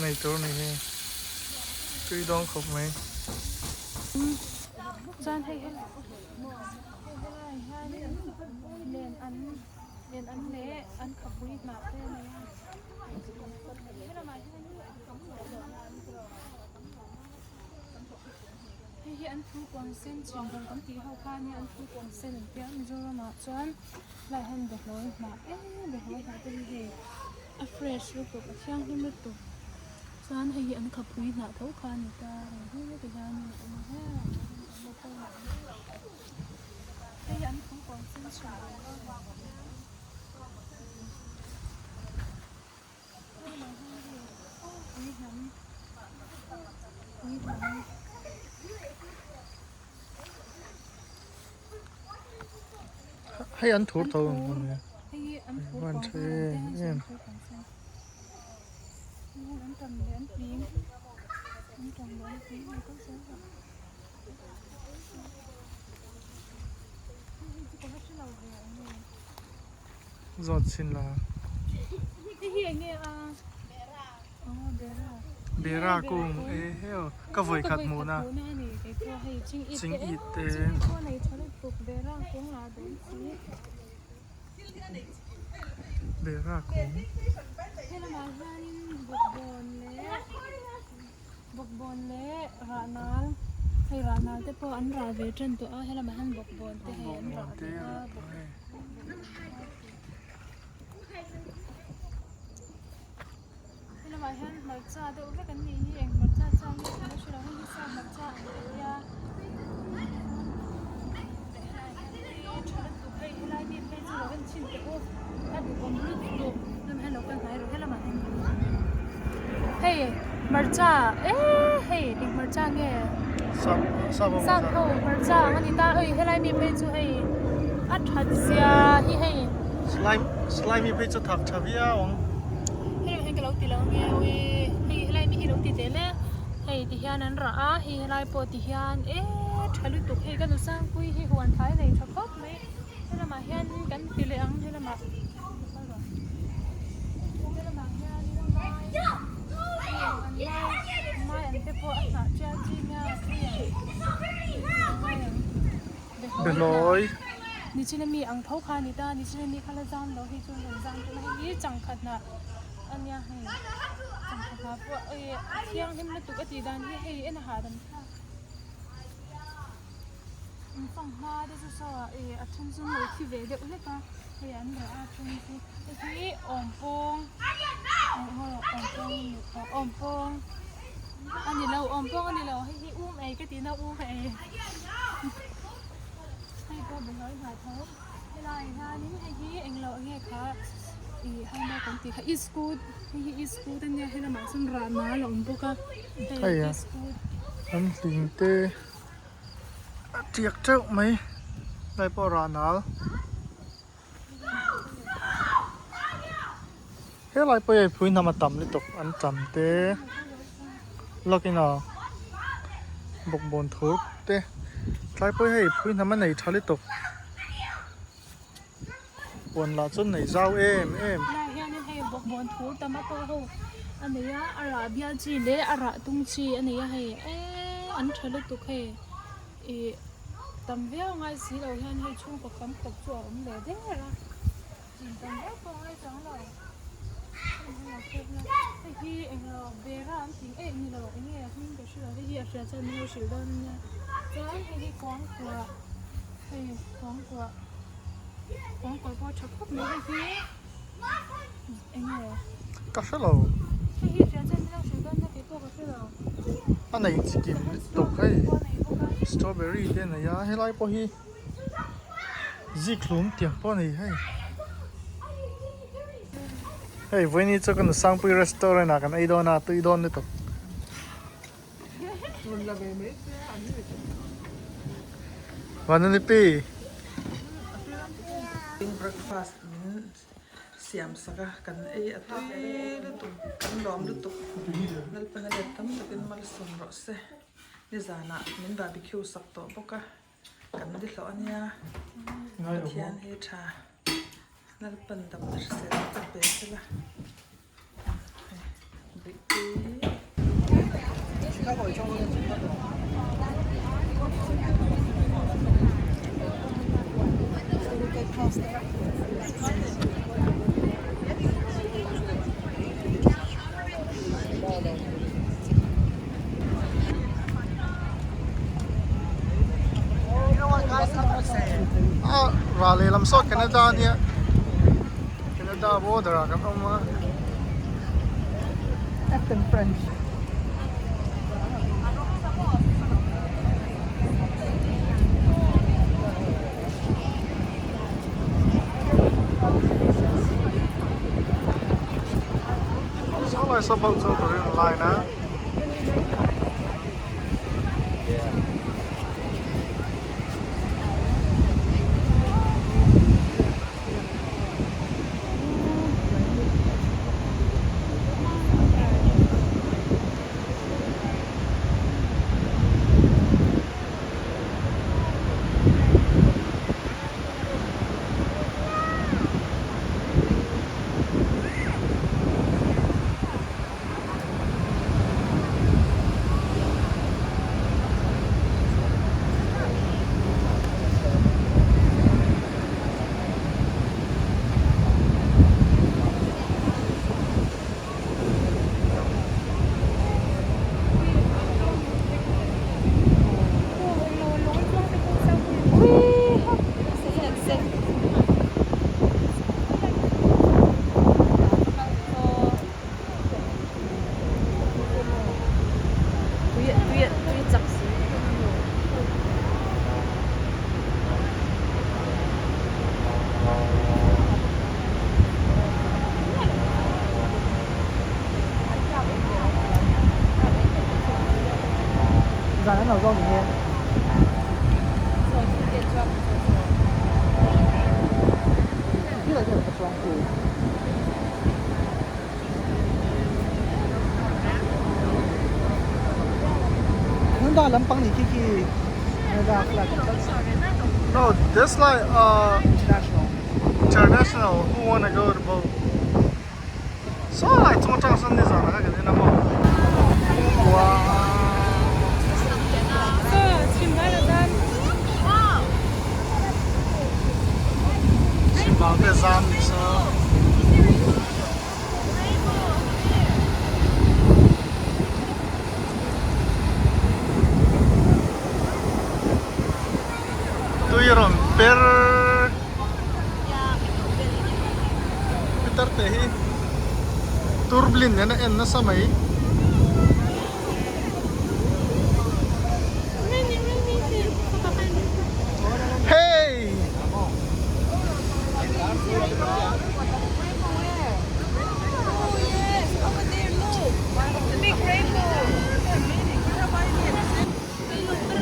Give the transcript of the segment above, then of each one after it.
này chỗ này he cây đong khóc mấy John hay liền ăn lẽ ăn khắp bụi mà thế này hay ăn thu quang sen chừng còn công ty hậu ca như ăn thu quang sen tiếng rồi mà John lại ăn được rồi mà được rồi mà cái gì fresh rồi cũng香hơn một chút John hay ăn khắp bụi mà thấu ca người ta rồi cái gì mà hay ăn thu quang sen chừng hay ăn thua tàu Hoàn thế em giọt xin là bera cùng ê heo các vội khát mù na chính ít thế bera cùng bọc bồn lẽ rạ nál hay rạ nál thế po ăn rạ về trên tụi hay là mà ăn bọc bồn thế hay ăn rạ hay là mà ăn mặt cha đâu biết cái gì anh mặt cha cha như thế nào là hay sao mặt cha ya hay là đi bây giờ là chín cái ô đã bị bom rít rồi nên hay là cái này rồi hay là mà hey marcha hey đi marcha nghe sao khâu marcha anh ta ơi hay là mi bây giờ hey at hạt xia hi hey slime mi bây giờ thằng chavia ông hay là cái lâu tì lâu nghe ơi hay là mi lâu tì thế nè hay thì hiền ăn rã hay là po thì hiền thay lúc tục hay cái đồ sang quy hay hoàn thái này thật tốt mấy hay là mà hiền cắn tì lệ ăn hay là mà được rồiนี่ฉันมีอังเท้าคานิตานี่ฉันมีข้าวจานเราให้ชวนกันจานตัวให้ยี่จังขัดนะอันนี้ให้จังขัดนะพวกเที่ยงที่มันตุกตีดานที่ให้เอ็นหาดันค่ะฟังมาได้จะสว่าอัชนซุนเลยที่เวเด็กเลยค่ะให้อันเดียวอัชนซุนที่อ่อมปงอ่อมปงอันนี้เราอ่อมปงอันนี้เราให้อุ้มก็ตีน่าอุ้มให้ก็เป็นร้อยหาเท้าเวลาหน้านี้ให้ที่เองเราเนี่ยค่ะให้มาคนตีค่ะอีสกูดให้อีสกูดอันนี้ให้เราหมาสุนรามาหลงพวกก็ให้อีสกูดอันสิงเตเจียกเจ้าไหมได้ปอรานาลเฮ้ยไรไปพูดนำมาต่ำเลยตกอันจำเตล็อกอินอ่ะบกบนทุกเตไรไปให้พูดนำมาไหนทะเลตกบนลาจนไหนเจ้าเอ็มนายเฮียนี่ให้บกบนทุกแต่มาโตเขาอันนี้อาราเบียจีเล่อาราตุงจีอันนี้ให้อันทะเลตกให้ตำเวียง่ายสิเราเฮียให้ช่วงกับคำกับจ่อมันเลยเด้อละจริงตำเวียก็ง่ายจังเลยที่เองเราเบร่าจริงนี่เราเนี่ยที่ก็ชื่อที่อาจจะมีชื่อด้านเนี่ยจะให้กองกว่าให้กองกว่าพอชักปุ๊บเลยที่เองเนี่ยกาแฟเราที่อาจจะมีชื่อด้านเนี่ยตัวกาแฟเราอันไหนจะกินตกให้สตรอเบอรี่เด่นนะยาให้ไล่พอฮีจีคลุ้มเตียงพอนี่ให้เฮ้ยวันนี้จะกันสั่งไปร้านอาหารกันไอ้ดอนตุยดอนนี่ตกวันนี้ปีbreakfast เสียมสักกันอะตุยลุตุกันล้อมลุตุนั่นเป็นอะไรตั้มจะเป็นมาลสมรสนี่จานะมันบาร์บีคิวสักตัวปกะกันดิหล่อเนี่ยเทียนเฮชานั่นเป็นดับเบิลเซตเป็นเบสละบิ๊ก le lam so Canada nia Canada border kan oma Acting French. so lai sa bau so to lai na在那脑中里面。这个是不双户。能到能帮你去那个 flag no this like international。 international who wanna go to boat so like 这么正式的啥那个那么哇老在山里说对了per Peter tehi turblin na en na samay hey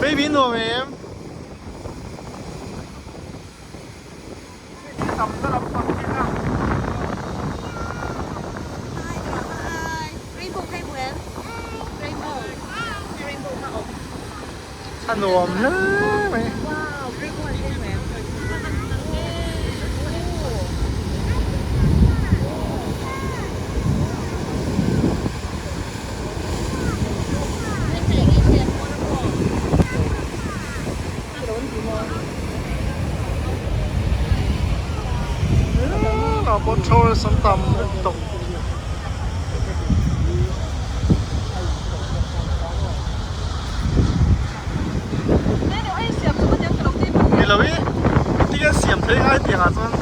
baby no ma'am Anh ồm đó mày nó bố trôi sống tầm liên tục đi lâu ý tí cái xiêm thấy ai tiền à